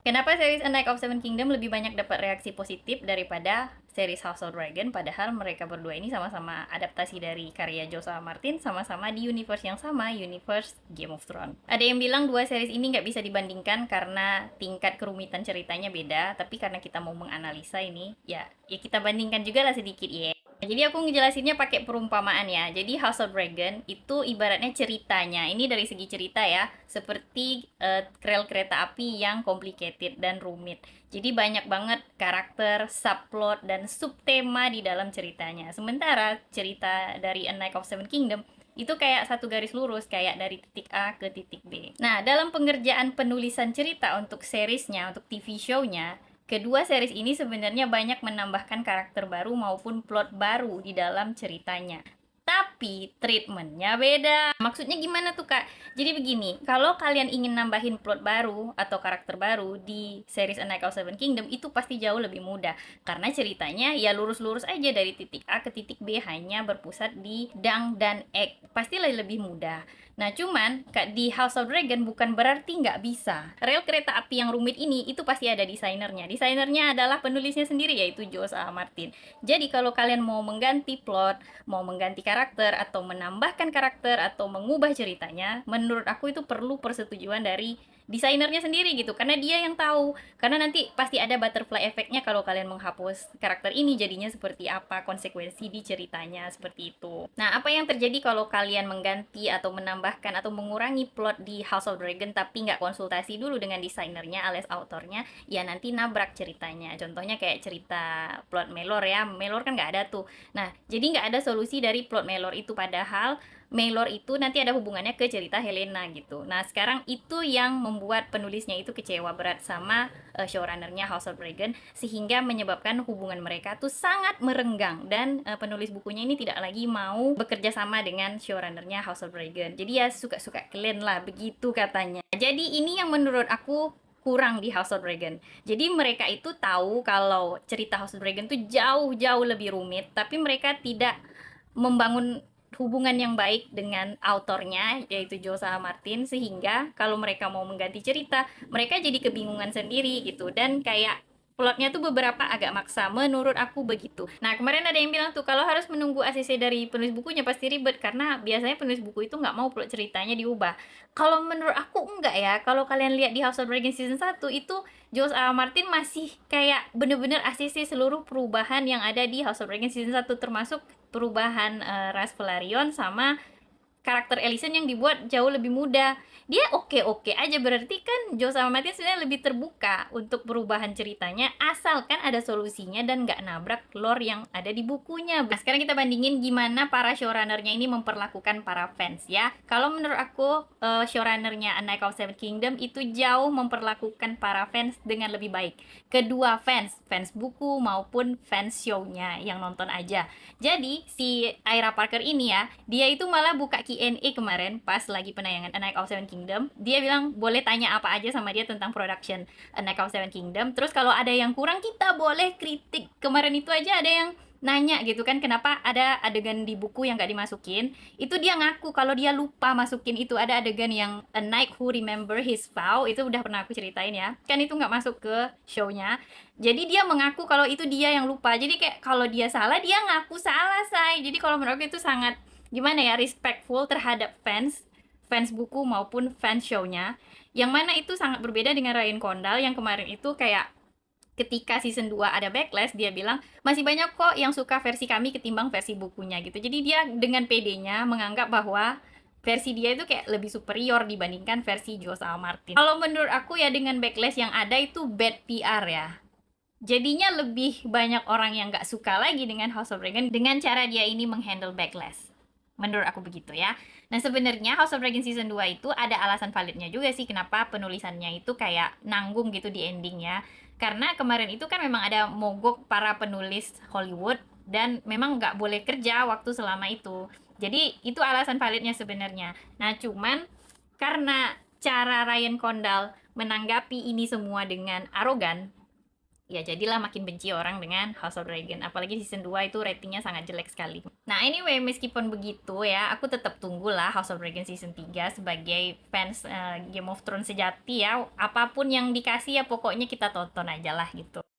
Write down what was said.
Kenapa series A Knight of Seven Kingdom lebih banyak dapat reaksi positif daripada series House of Dragon? Padahal mereka berdua ini sama-sama adaptasi dari karya George R. R. Martin, sama-sama di universe yang sama, universe Game of Thrones. Ada yang bilang dua series ini nggak bisa dibandingkan karena tingkat kerumitan ceritanya beda, tapi karena kita mau menganalisa ini, ya kita bandingkan juga lah sedikit ya. Jadi aku ngejelasinnya pakai perumpamaan ya. Jadi House of Dragon itu ibaratnya ceritanya. Ini dari segi cerita ya, seperti rel kereta api yang complicated dan rumit. Jadi banyak banget karakter, subplot dan subtema di dalam ceritanya. Sementara cerita dari A Knight of Seven Kingdom itu kayak satu garis lurus, kayak dari titik A ke titik B. Nah, dalam pengerjaan penulisan cerita untuk seriesnya, untuk TV show-nya, kedua series ini sebenarnya banyak menambahkan karakter baru maupun plot baru di dalam ceritanya. Tapi treatmentnya beda. Maksudnya gimana tuh kak? Jadi begini, kalau kalian ingin nambahin plot baru atau karakter baru di series A Knight of Seven Kingdom itu pasti jauh lebih mudah. Karena ceritanya ya lurus-lurus aja dari titik A ke titik B, hanya berpusat di Dang dan Egg. Pastilah lebih mudah. Nah cuman kak, di House of Dragon bukan berarti nggak bisa. Rel kereta api yang rumit ini itu pasti ada desainernya. Desainernya adalah penulisnya sendiri, yaitu George R. R. Martin. Jadi kalau kalian mau mengganti plot, mau mengganti karakter atau menambahkan karakter atau mengubah ceritanya, menurut aku itu perlu persetujuan dari desainernya sendiri gitu, karena dia yang tahu. Karena nanti pasti ada butterfly efeknya kalau kalian menghapus karakter ini, jadinya seperti apa konsekuensi di ceritanya, seperti itu. Nah, apa yang terjadi kalau kalian mengganti atau menambahkan atau mengurangi plot di House of Dragon tapi nggak konsultasi dulu dengan desainernya alias autornya, ya nanti nabrak ceritanya. Contohnya kayak cerita plot Melor ya, Melor kan nggak ada tuh. Nah, jadi nggak ada solusi dari plot Melor itu, padahal Melor itu nanti ada hubungannya ke cerita Helena gitu. Nah, sekarang itu yang membuat penulisnya itu kecewa berat sama showrunnernya House of Dragon, sehingga menyebabkan hubungan mereka tuh sangat merenggang, dan penulis bukunya ini tidak lagi mau bekerja sama dengan showrunnernya House of Dragon. Jadi ya suka-suka kalian lah, begitu katanya. Jadi ini yang menurut aku kurang di House of Dragon. Jadi mereka itu tahu kalau cerita House of Dragon tuh jauh-jauh lebih rumit, tapi mereka tidak membangun hubungan yang baik dengan autornya, yaitu Josa Martin, sehingga kalau mereka mau mengganti cerita mereka jadi kebingungan sendiri gitu, dan kayak plotnya tuh beberapa agak maksa, menurut aku begitu. Nah, kemarin ada yang bilang tuh kalau harus menunggu ACC dari penulis bukunya pasti ribet, karena biasanya penulis buku itu nggak mau plot ceritanya diubah. Kalau menurut aku enggak ya. Kalau kalian lihat di House of Dragon season 1 itu George R. R. Martin masih kayak bener-bener ACC seluruh perubahan yang ada di House of Dragon season 1, termasuk perubahan ras Velaryon sama karakter Ellison yang dibuat jauh lebih muda. Dia oke-oke aja, berarti kan Joe sama Martin sebenarnya lebih terbuka untuk perubahan ceritanya, asalkan ada solusinya dan nggak nabrak lore yang ada di bukunya. Nah, sekarang kita bandingin gimana para showrunnernya ini memperlakukan para fans ya. Kalau menurut aku showrunnernya A Knight of Seven Kingdom itu jauh memperlakukan para fans dengan lebih baik. Kedua fans buku maupun fans show-nya yang nonton aja. Jadi si Ira Parker ini ya, dia itu malah buka Q&A kemarin pas lagi penayangan A Knight of Seven Kingdom. Dia bilang boleh tanya apa aja sama dia tentang production A Knight of Seven Kingdom. Terus kalau ada yang kurang kita boleh kritik. Kemarin itu aja ada yang nanya gitu kan, kenapa ada adegan di buku yang gak dimasukin. Itu dia ngaku kalau dia lupa masukin itu. Ada adegan yang A Knight Who Remember His Vow, itu udah pernah aku ceritain ya, kan itu nggak masuk ke show-nya. Jadi dia mengaku kalau itu dia yang lupa. Jadi kayak kalau dia salah, dia ngaku salah, say. Jadi kalau menurut aku itu sangat gimana ya, respectful terhadap fans, fans buku maupun fans show-nya. Yang mana itu sangat berbeda dengan Ryan Condal yang kemarin itu kayak ketika season 2 ada backlash, dia bilang masih banyak kok yang suka versi kami ketimbang versi bukunya gitu. Jadi dia dengan pedenya menganggap bahwa versi dia itu kayak lebih superior dibandingkan versi Joe sama Martin. Kalau menurut aku ya, dengan backlash yang ada itu bad PR ya. Jadinya lebih banyak orang yang gak suka lagi dengan House of Dragon dengan cara dia ini menghandle backlash. Menurut aku begitu ya. Nah, sebenarnya House of Dragon season 2 itu ada alasan validnya juga sih kenapa penulisannya itu kayak nanggung gitu di endingnya. Karena kemarin itu kan memang ada mogok para penulis Hollywood dan memang nggak boleh kerja waktu selama itu. Jadi itu alasan validnya sebenarnya. Nah, cuman karena cara Ryan Condal menanggapi ini semua dengan arogan, Ya jadilah makin benci orang dengan House of Dragon. Apalagi season 2 itu ratingnya sangat jelek sekali. Nah anyway, meskipun begitu ya, aku tetap tunggulah House of Dragon season 3 sebagai fans Game of Thrones sejati ya. Apapun yang dikasih ya pokoknya kita tonton aja lah gitu.